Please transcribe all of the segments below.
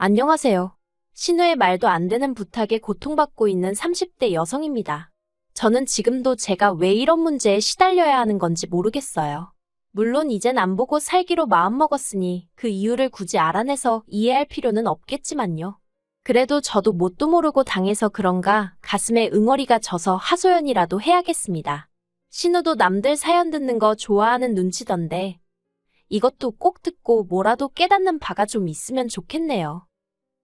안녕하세요. 신우의 말도 안 되는 부탁에 고통받고 있는 30대 여성입니다. 저는 지금도 제가 왜 이런 문제에 시달려야 하는 건지 모르겠어요. 물론 이젠 안 보고 살기로 마음먹었으니 그 이유를 굳이 알아내서 이해할 필요는 없겠지만요. 그래도 저도 뭣도 모르고 당해서 그런가 가슴에 응어리가 져서 하소연이라도 해야겠습니다. 신우도 남들 사연 듣는 거 좋아하는 눈치던데 이것도 꼭 듣고 뭐라도 깨닫는 바가 좀 있으면 좋겠네요.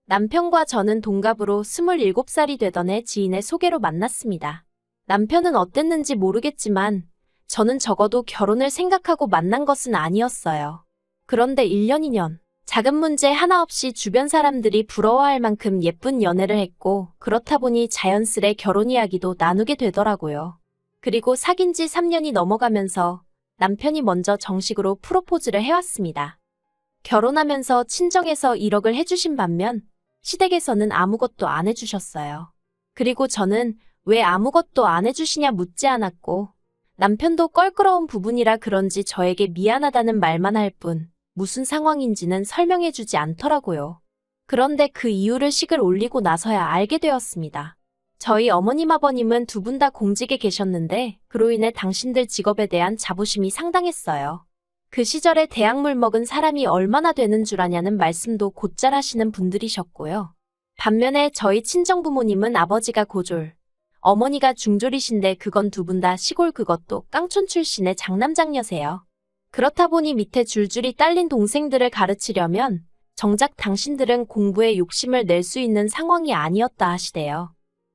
남편과 저는 동갑으로 27살이 되던 해 지인의 소개로 만났습니다. 남편은 어땠는지 모르겠지만 저는 적어도 결혼을 생각하고 만난 것은 아니었어요. 그런데 1년, 2년, 작은 문제 하나 없이 주변 사람들이 부러워할 만큼 예쁜 연애를 했고 그렇다 보니 자연스레 결혼 이야기도 나누게 되더라고요. 그리고 사귄 지 3년이 넘어가면서 남편이 먼저 정식으로 프로포즈를 해왔습니다. 결혼하면서 친정에서 1억을 해주신 반면 시댁에서는 아무것도 안 해주셨어요. 그리고 저는 왜 아무것도 안 해주시냐 묻지 않았고 남편도 껄끄러운 부분이라 그런지 저에게 미안하다는 말만 할 뿐 무슨 상황인지는 설명해주지 않더라고요. 그런데 그 이유를 식을 올리고 나서야 알게 되었습니다. 저희 어머님 아버님은 두 분 다 공직에 계셨는데 그로 인해 당신들 직업에 대한 자부심이 상당했어요. 그 시절에 대학물 먹은 사람이 얼마나 되는 줄 아냐는 말씀도 곧잘 하시는 분들이셨고요. 반면에 저희 친정부모님은 아버지가 고졸, 어머니가 중졸이신데 그건 두 분 다 시골 그것도 깡촌 출신의 장남장녀세요. 그렇다 보니 밑에 줄줄이 딸린 동생들을 가르치려면 정작 당신들은 공부에 욕심을 낼 수 있는 상황이 아니었다 하시대요.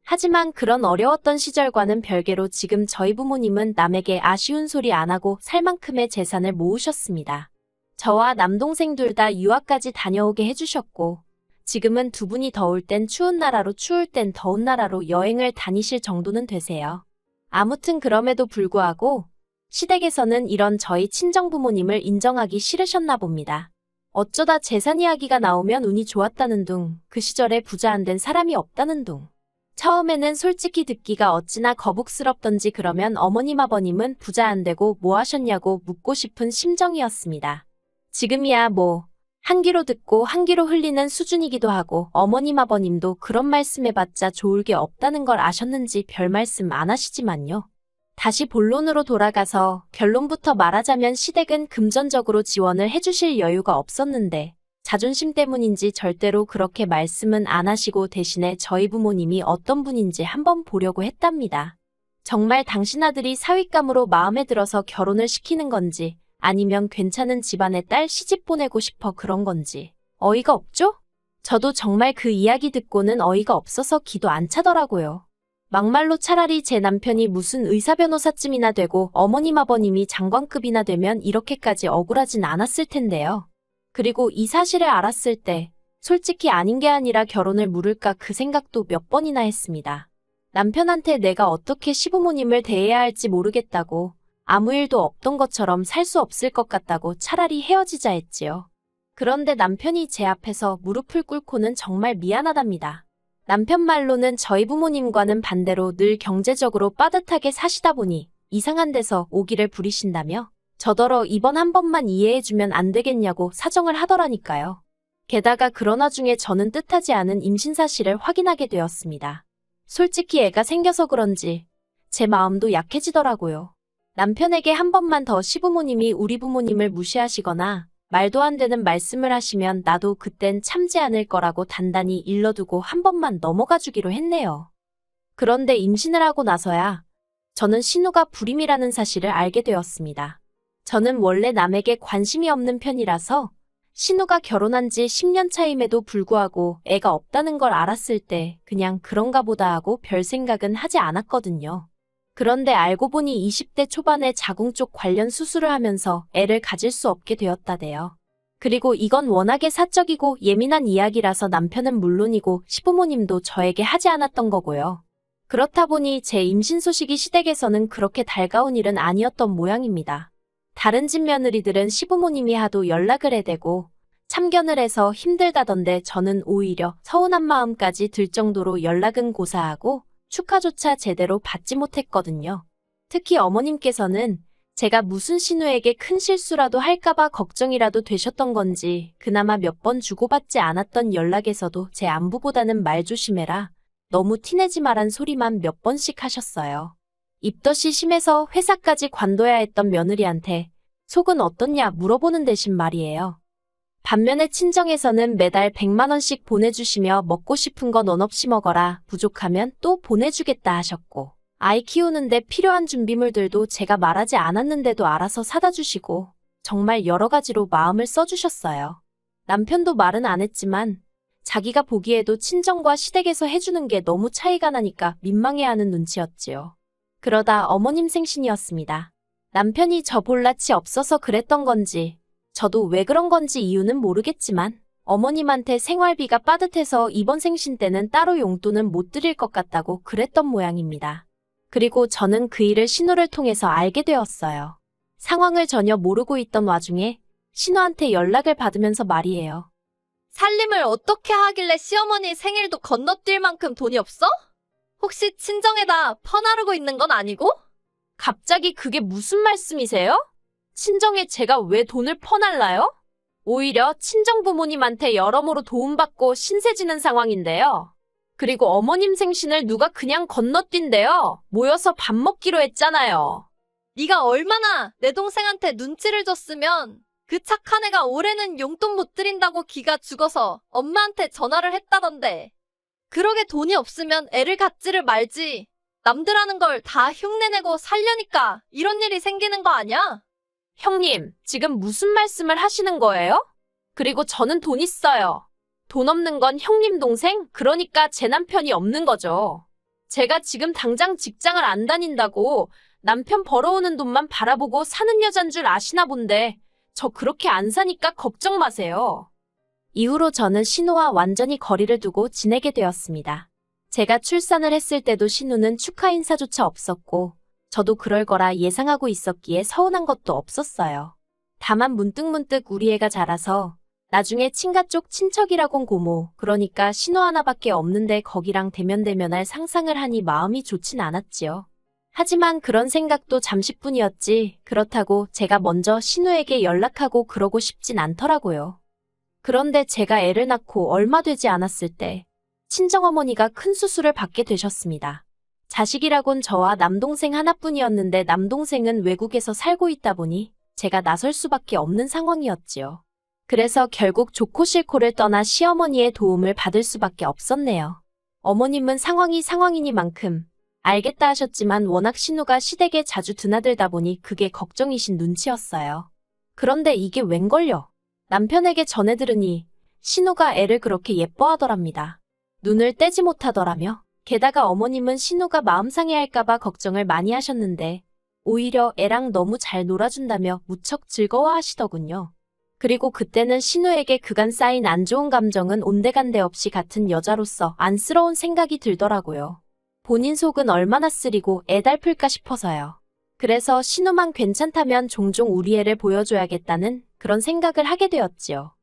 하지만 그런 어려웠던 시절과는 별개로 지금 저희 부모님은 남에게 아쉬운 소리 안 하고 살 만큼의 재산을 모으셨습니다. 저와 남동생 둘 다 유학까지 다녀오게 해주셨고 지금은 두 분이 더울 땐 추운 나라로 추울 땐 더운 나라로 여행을 다니실 정도는 되세요. 아무튼 그럼에도 불구하고 시댁에서는 이런 저희 친정부모님을 인정하기 싫으셨나 봅니다. 어쩌다 재산 이야기가 나오면 운이 좋았다는 둥, 그 시절에 부자 안 된 사람이 없다는 둥. 처음에는 솔직히 듣기가 어찌나 거북스럽던지 그러면 어머님 아버님은 부자 안 되고 뭐 하셨냐고 묻고 싶은 심정이었습니다. 지금이야 뭐 한 귀로 듣고 한 귀로 흘리는 수준이기도 하고 어머님 아버님도 그런 말씀해봤자 좋을 게 없다는 걸 아셨는지 별 말씀 안 하시지만요. 다시 본론으로 돌아가서 결론부터 말하자면 시댁은 금전적으로 지원을 해주실 여유가 없었는데 자존심 때문인지 절대로 그렇게 말씀은 안 하시고 대신에 저희 부모님이 어떤 분인지 한번 보려고 했답니다. 정말 당신 아들이 사윗감으로 마음에 들어서 결혼을 시키는 건지 아니면 괜찮은 집안의 딸 시집 보내고 싶어 그런 건지 어이가 없죠? 저도 정말 그 이야기 듣고는 어이가 없어서 기도 안 차더라고요. 막말로 차라리 제 남편이 무슨 의사 변호사쯤이나 되고 어머님 아버님이 장관급이나 되면 이렇게까지 억울하진 않았을 텐데요. 그리고 이 사실을 알았을 때 솔직히 아닌 게 아니라 결혼을 물을까 그 생각도 몇 번이나 했습니다. 남편한테 내가 어떻게 시부모님을 대해야 할지 모르겠다고 아무 일도 없던 것처럼 살 수 없을 것 같다고 차라리 헤어지자 했지요. 그런데 남편이 제 앞에서 무릎을 꿇고는 정말 미안하답니다. 남편 말로는 저희 부모님과는 반대로 늘 경제적으로 빠듯하게 사시다 보니 이상한 데서 오기를 부리신다며 저더러 이번 한 번만 이해해주면 안 되겠냐고 사정을 하더라니까요. 게다가 그런 와중에 저는 뜻하지 않은 임신 사실을 확인하게 되었습니다. 솔직히 애가 생겨서 그런지 제 마음도 약해지더라고요. 남편에게 한 번만 더 시부모님이 우리 부모님을 무시하시거나 말도 안 되는 말씀을 하시면 나도 그땐 참지 않을 거라고 단단히 일러두고 한 번만 넘어가 주기로 했네요. 그런데 임신을 하고 나서야 저는 신우가 불임이라는 사실을 알게 되었습니다. 저는 원래 남에게 관심이 없는 편이라서 신우가 결혼한 지 10년 차임에도 불구하고 애가 없다는 걸 알았을 때 그냥 그런가 보다 하고 별 생각은 하지 않았거든요. 그런데 알고 보니 20대 초반에 자궁 쪽 관련 수술을 하면서 애를 가질 수 없게 되었다대요. 그리고 이건 워낙에 사적이고 예민한 이야기라서 남편은 물론이고 시부모님도 저에게 하지 않았던 거고요. 그렇다 보니 제 임신 소식이 시댁에서는 그렇게 달가운 일은 아니었던 모양입니다. 다른 집 며느리들은 시부모님이 하도 연락을 해대고 참견을 해서 힘들다던데 저는 오히려 서운한 마음까지 들 정도로 연락은 고사하고 축하조차 제대로 받지 못했거든요. 특히 어머님께서는 제가 무슨 신우에게 큰 실수라도 할까봐 걱정이라도 되셨던 건지 그나마 몇 번 주고받지 않았던 연락에서도 제 안부보다는 말 조심해라, 너무 티내지 마란 소리만 몇 번씩 하셨어요. 입덧이 심해서 회사까지 관둬야 했던 며느리한테 속은 어떻냐 물어보는 대신 말이에요. 반면에 친정에서는 매달 100만 원씩 보내주시며 먹고 싶은 거 넌 없이 먹어라, 부족하면 또 보내주겠다 하셨고, 아이 키우는데 필요한 준비물들도 제가 말하지 않았는데도 알아서 사다 주시고 정말 여러 가지로 마음을 써주셨어요. 남편도 말은 안 했지만 자기가 보기에도 친정과 시댁에서 해주는 게 너무 차이가 나니까 민망해하는 눈치였지요. 그러다 어머님 생신이었습니다. 남편이 저 볼 낯이 없어서 그랬던 건지 저도 왜 그런 건지 이유는 모르겠지만 어머님한테 생활비가 빠듯해서 이번 생신 때는 따로 용돈은 못 드릴 것 같다고 그랬던 모양입니다. 그리고 저는 그 일을 신우를 통해서 알게 되었어요. 상황을 전혀 모르고 있던 와중에 신우한테 연락을 받으면서 말이에요. 살림을 어떻게 하길래 시어머니 생일도 건너뛸 만큼 돈이 없어? 혹시 친정에다 퍼나르고 있는 건 아니고? 갑자기 그게 무슨 말씀이세요? 친정에 제가 왜 돈을 퍼날라요? 오히려 친정 부모님한테 여러모로 도움받고 신세지는 상황인데요. 그리고 어머님 생신을 누가 그냥 건너뛴대요. 모여서 밥 먹기로 했잖아요. 네가 얼마나 내 동생한테 눈치를 줬으면 그 착한 애가 올해는 용돈 못 드린다고 기가 죽어서 엄마한테 전화를 했다던데. 그러게 돈이 없으면 애를 갖지를 말지. 남들 하는 걸 다 흉내내고 살려니까 이런 일이 생기는 거 아니야? 형님, 지금 무슨 말씀을 하시는 거예요? 그리고 저는 돈 있어요. 돈 없는 건 형님 동생, 그러니까 제 남편이 없는 거죠. 제가 지금 당장 직장을 안 다닌다고 남편 벌어오는 돈만 바라보고 사는 여잔 줄 아시나 본데 저 그렇게 안 사니까 걱정 마세요. 이후로 저는 신우와 완전히 거리를 두고 지내게 되었습니다. 제가 출산을 했을 때도 신우는 축하 인사조차 없었고 저도 그럴 거라 예상하고 있었기에 서운한 것도 없었어요. 다만 문득문득 우리 애가 자라서 나중에 친가 쪽 친척이라곤 고모, 그러니까 신우 하나밖에 없는데 거기랑 대면대면할 상상을 하니 마음이 좋진 않았지요. 하지만 그런 생각도 잠시뿐이었지 그렇다고 제가 먼저 신우에게 연락하고 그러고 싶진 않더라고요. 그런데 제가 애를 낳고 얼마 되지 않았을 때 친정어머니가 큰 수술을 받게 되셨습니다. 자식이라곤 저와 남동생 하나뿐이었는데 남동생은 외국에서 살고 있다 보니 제가 나설 수밖에 없는 상황이었지요. 그래서 결국 좋고 싫고를 떠나 시어머니의 도움을 받을 수밖에 없었네요. 어머님은 상황이 상황이니만큼 알겠다 하셨지만 워낙 신우가 시댁에 자주 드나들다 보니 그게 걱정이신 눈치였어요. 그런데 이게 웬걸요? 남편에게 전해 들으니 신우가 애를 그렇게 예뻐하더랍니다. 눈을 떼지 못하더라며. 게다가 어머님은 신우가 마음 상해할까봐 걱정을 많이 하셨는데 오히려 애랑 너무 잘 놀아준다며 무척 즐거워하시더군요. 그리고 그때는 신우에게 그간 쌓인 안 좋은 감정은 온데간데 없이 같은 여자로서 안쓰러운 생각이 들더라고요. 본인 속은 얼마나 쓰리고 애달플까 싶어서요. 그래서 신우만 괜찮다면 종종 우리 애를 보여줘야겠다는 그런 생각을 하게 되었지요.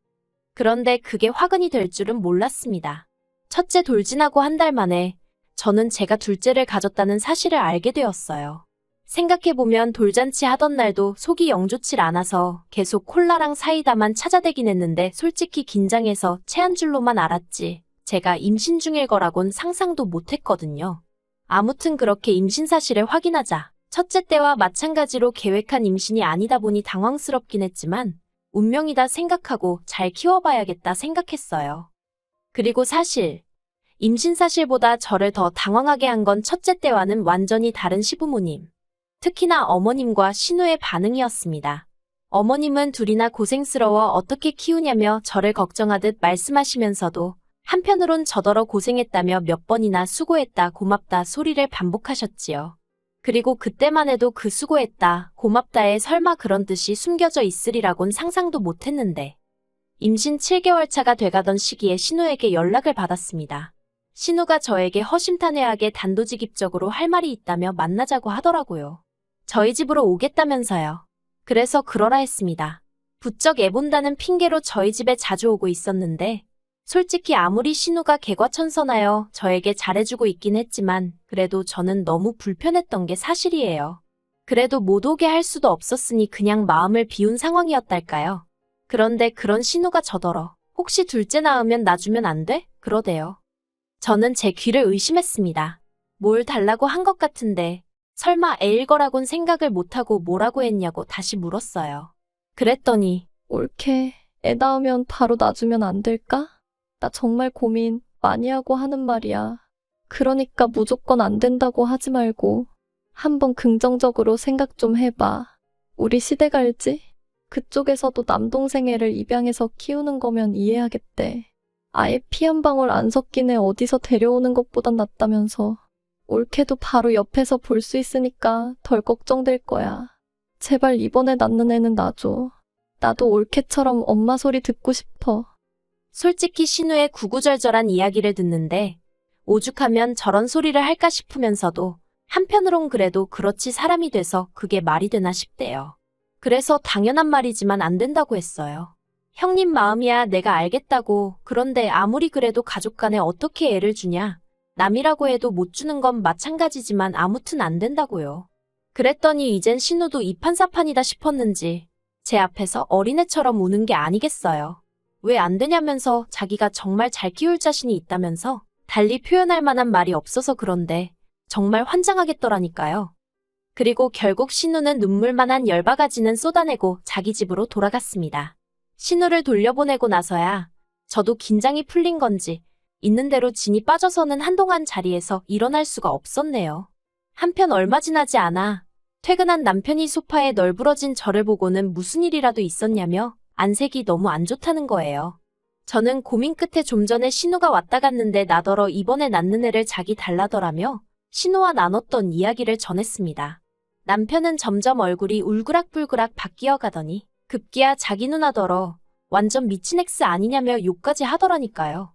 그런데 그게 화근이 될 줄은 몰랐습니다. 첫째 돌진하고 한 달 만에 저는 제가 둘째를 가졌다는 사실을 알게 되었어요. 생각해보면 돌잔치 하던 날도 속이 영 좋질 않아서 계속 콜라랑 사이다만 찾아대긴 했는데 솔직히 긴장해서 체한 줄로만 알았지 제가 임신 중일 거라곤 상상도 못했거든요. 아무튼 그렇게 임신 사실을 확인하자 첫째 때와 마찬가지로 계획한 임신이 아니다 보니 당황스럽긴 했지만 운명이다 생각하고 잘 키워봐야겠다 생각했어요. 그리고 사실 임신 사실보다 저를 더 당황하게 한 건 첫째 때와는 완전히 다른 시부모님. 특히나 어머님과 신우의 반응이었습니다. 어머님은 둘이나 고생스러워 어떻게 키우냐며 저를 걱정하듯 말씀하시면서도 한편으론 저더러 고생했다며 몇 번이나 수고했다 고맙다 소리를 반복하셨지요. 그리고 그때만 해도 그 수고했다 고맙다에 설마 그런 뜻이 숨겨져 있으리라곤 상상도 못했는데 임신 7개월 차가 돼가던 시기에 신우에게 연락을 받았습니다. 신우가 저에게 허심탄회하게 단도직입적으로 할 말이 있다며 만나자고 하더라고요. 저희 집으로 오겠다면서요. 그래서 그러라 했습니다. 부쩍 애본다는 핑계로 저희 집에 자주 오고 있었는데 솔직히 아무리 신우가 개과천선하여 저에게 잘해주고 있긴 했지만 그래도 저는 너무 불편했던 게 사실이에요. 그래도 못 오게 할 수도 없었으니 그냥 마음을 비운 상황이었달까요. 그런데 그런 신우가 저더러 혹시 둘째 낳으면 놔주면 안 돼? 그러대요. 저는 제 귀를 의심했습니다. 뭘 달라고 한 것 같은데 설마 애일 거라곤 생각을 못하고 뭐라고 했냐고 다시 물었어요. 그랬더니 옳게 애 낳으면 바로 놔주면 안 될까? 나 정말 고민 많이 하고 하는 말이야. 그러니까 무조건 안 된다고 하지 말고 한번 긍정적으로 생각 좀 해봐. 우리 시댁 알지? 그쪽에서도 남동생 애를 입양해서 키우는 거면 이해하겠대. 아예 피 한 방울 안 섞인 애 어디서 데려오는 것보단 낫다면서. 옳게도 바로 옆에서 볼 수 있으니까 덜 걱정될 거야. 제발 이번에 낳는 애는 놔줘. 나도 옳게처럼 엄마 소리 듣고 싶어. 솔직히 신우의 구구절절한 이야기를 듣는데 오죽하면 저런 소리를 할까 싶으면서도 한편으론 그래도 그렇지 사람이 돼서 그게 말이 되나 싶대요. 그래서 당연한 말이지만 안 된다고 했어요. 형님 마음이야 내가 알겠다고. 그런데 아무리 그래도 가족 간에 어떻게 애를 주냐. 남이라고 해도 못 주는 건 마찬가지지만 아무튼 안 된다고요. 그랬더니 이젠 신우도 이판사판이다 싶었는지 제 앞에서 어린애처럼 우는 게 아니겠어요. 왜 안 되냐면서 자기가 정말 잘 키울 자신이 있다면서 달리 표현할 만한 말이 없어서 그런데 정말 환장하겠더라니까요. 그리고 결국 신우는 눈물만한 10바가지는 쏟아내고 자기 집으로 돌아갔습니다. 신우를 돌려보내고 나서야 저도 긴장이 풀린 건지 있는 대로 진이 빠져서는 한동안 자리에서 일어날 수가 없었네요. 한편 얼마 지나지 않아 퇴근한 남편이 소파에 널브러진 저를 보고는 무슨 일이라도 있었냐며 안색이 너무 안 좋다는 거예요. 저는 고민 끝에 좀 전에 신우가 왔다 갔는데 나더러 이번에 낳는 애를 자기 달라더라며 신우와 나눴던 이야기를 전했습니다. 남편은 점점 얼굴이 울그락불그락 바뀌어 가더니 급기야 자기 누나더러 완전 미친 엑스 아니냐며 욕까지 하더라니까요.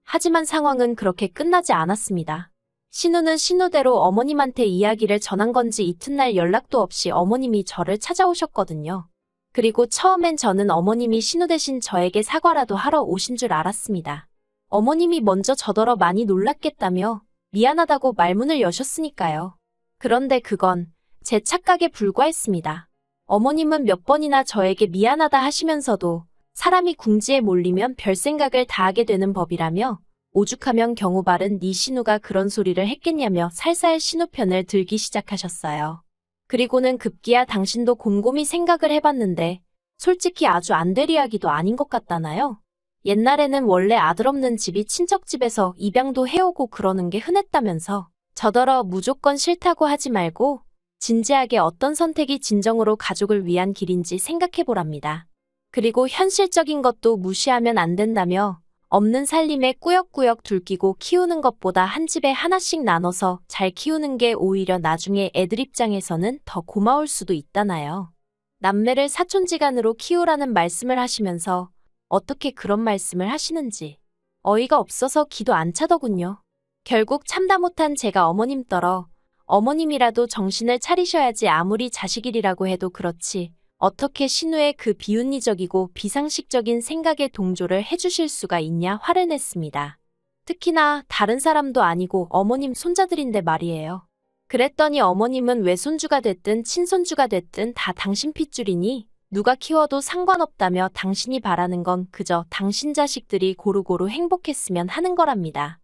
하지만 상황은 그렇게 끝나지 않았습니다. 신우는 신우대로 어머님한테 이야기를 전한 건지 이튿날 연락도 없이 어머님이 저를 찾아오셨거든요. 그리고 처음엔 저는 어머님이 신우 대신 저에게 사과라도 하러 오신 줄 알았습니다. 어머님이 먼저 저더러 많이 놀랐겠다며 미안하다고 말문을 여셨으니까요. 그런데 그건 제 착각에 불과했습니다. 어머님은 몇 번이나 저에게 미안하다 하시면서도 사람이 궁지에 몰리면 별 생각을 다 하게 되는 법이라며 오죽하면 경우 바른 네 신우가 그런 소리를 했겠냐며 살살 신우 편을 들기 시작하셨어요. 그리고는 급기야 당신도 곰곰이 생각을 해봤는데 솔직히 아주 안 될 이야기도 아닌 것 같다나요? 옛날에는 원래 아들 없는 집이 친척집에서 입양도 해오고 그러는 게 흔했다면서 저더러 무조건 싫다고 하지 말고 진지하게 어떤 선택이 진정으로 가족을 위한 길인지 생각해보랍니다. 그리고 현실적인 것도 무시하면 안 된다며 없는 살림에 꾸역꾸역 둘끼고 키우는 것보다 한 집에 하나씩 나눠서 잘 키우는 게 오히려 나중에 애들 입장에서는 더 고마울 수도 있다나요. 남매를 사촌지간으로 키우라는 말씀을 하시면서 어떻게 그런 말씀을 하시는지 어이가 없어서 기도 안 차더군요. 결국 참다 못한 제가 어머님 떨어 어머님이라도 정신을 차리셔야지 아무리 자식이라고 해도 그렇지 어떻게 신우의 그 비윤리적이고 비상식적인 생각에 동조를 해주실 수가 있냐 화를 냈습니다. 특히나 다른 사람도 아니고 어머님 손자들인데 말이에요. 그랬더니 어머님은 외손주가 됐든 친손주가 됐든 다 당신 핏줄이니 누가 키워도 상관없다며 당신이 바라는 건 그저 당신 자식들이 고루고루 행복했으면 하는 거랍니다.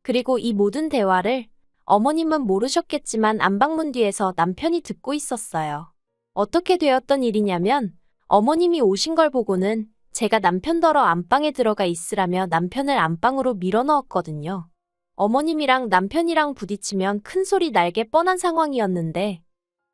그리고 이 모든 대화를 어머님은 모르셨겠지만 안방문 뒤에서 남편이 듣고 있었어요. 어떻게 되었던 일이냐면 어머님이 오신 걸 보고는 제가 남편더러 안방에 들어가 있으라며 남편을 안방으로 밀어넣었거든요. 어머님이랑 남편이랑 부딪히면 큰 소리 날게 뻔한 상황이었는데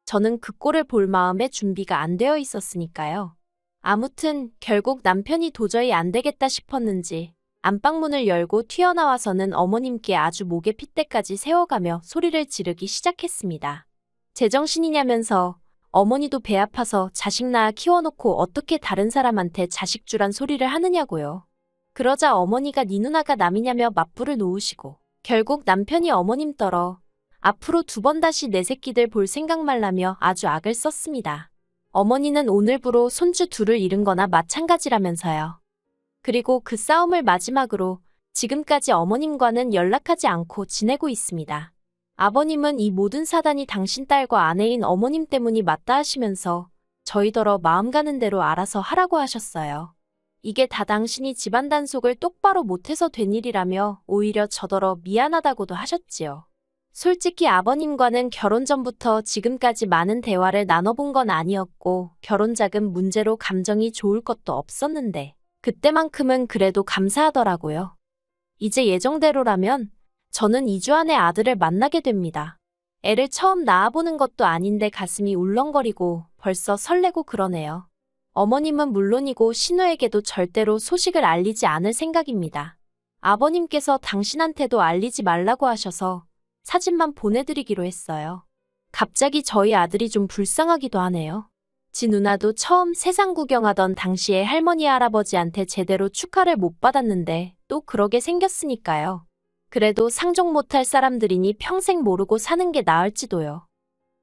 저는 그 꼴을 볼 마음의 준비가 안 되어 있었으니까요. 아무튼 결국 남편이 도저히 안 되겠다 싶었는지 안방문을 열고 튀어나와서는 어머님께 아주 목에 핏대까지 세워가며 소리를 지르기 시작했습니다. 제정신이냐면서 어머니도 배 아파서 자식 낳아 키워놓고 어떻게 다른 사람한테 자식 주란 소리를 하느냐고요. 그러자 어머니가 네 누나가 남이냐며 맞불을 놓으시고 결국 남편이 어머님 떨어 앞으로 2번 다시 내 새끼들 볼 생각 말라며 아주 악을 썼습니다. 어머니는 오늘부로 손주 둘을 잃은 거나 마찬가지라면서요. 그리고 그 싸움을 마지막으로 지금까지 어머님과는 연락하지 않고 지내고 있습니다. 아버님은 이 모든 사단이 당신 딸과 아내인 어머님 때문이 맞다 하시면서 저희더러 마음 가는 대로 알아서 하라고 하셨어요. 이게 다 당신이 집안 단속을 똑바로 못해서 된 일이라며 오히려 저더러 미안하다고도 하셨지요. 솔직히 아버님과는 결혼 전부터 지금까지 많은 대화를 나눠본 건 아니었고 결혼 자금 문제로 감정이 좋을 것도 없었는데 그때만큼은 그래도 감사하더라고요. 이제 예정대로라면 저는 2주 안에 아들을 만나게 됩니다. 애를 처음 낳아보는 것도 아닌데 가슴이 울렁거리고 벌써 설레고 그러네요. 어머님은 물론이고 신우에게도 절대로 소식을 알리지 않을 생각입니다. 아버님께서 당신한테도 알리지 말라고 하셔서 사진만 보내드리기로 했어요. 갑자기 저희 아들이 좀 불쌍하기도 하네요. 지 누나도 처음 세상 구경하던 당시에 할머니 할아버지한테 제대로 축하를 못 받았는데 또 그러게 생겼으니까요. 그래도 상종 못할 사람들이니 평생 모르고 사는 게 나을지도요.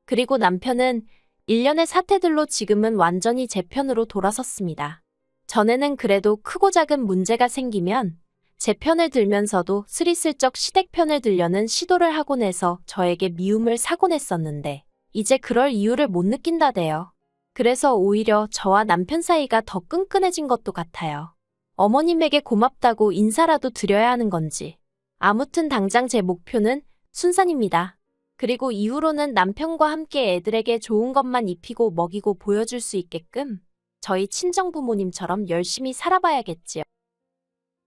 그리고 남편은 일련의 사태들로 지금은 완전히 제 편으로 돌아섰습니다. 전에는 그래도 크고 작은 문제가 생기면 제 편을 들면서도 스리슬쩍 시댁 편을 들려는 시도를 하곤 해서 저에게 미움을 사곤 했었는데 이제 그럴 이유를 못 느낀다대요. 그래서 오히려 저와 남편 사이가 더 끈끈해진 것도 같아요. 어머님에게 고맙다고 인사라도 드려야 하는 건지. 아무튼 당장 제 목표는 순산입니다. 그리고 이후로는 남편과 함께 애들에게 좋은 것만 입히고 먹이고 보여줄 수 있게끔 저희 친정부모님처럼 열심히 살아봐야겠지요.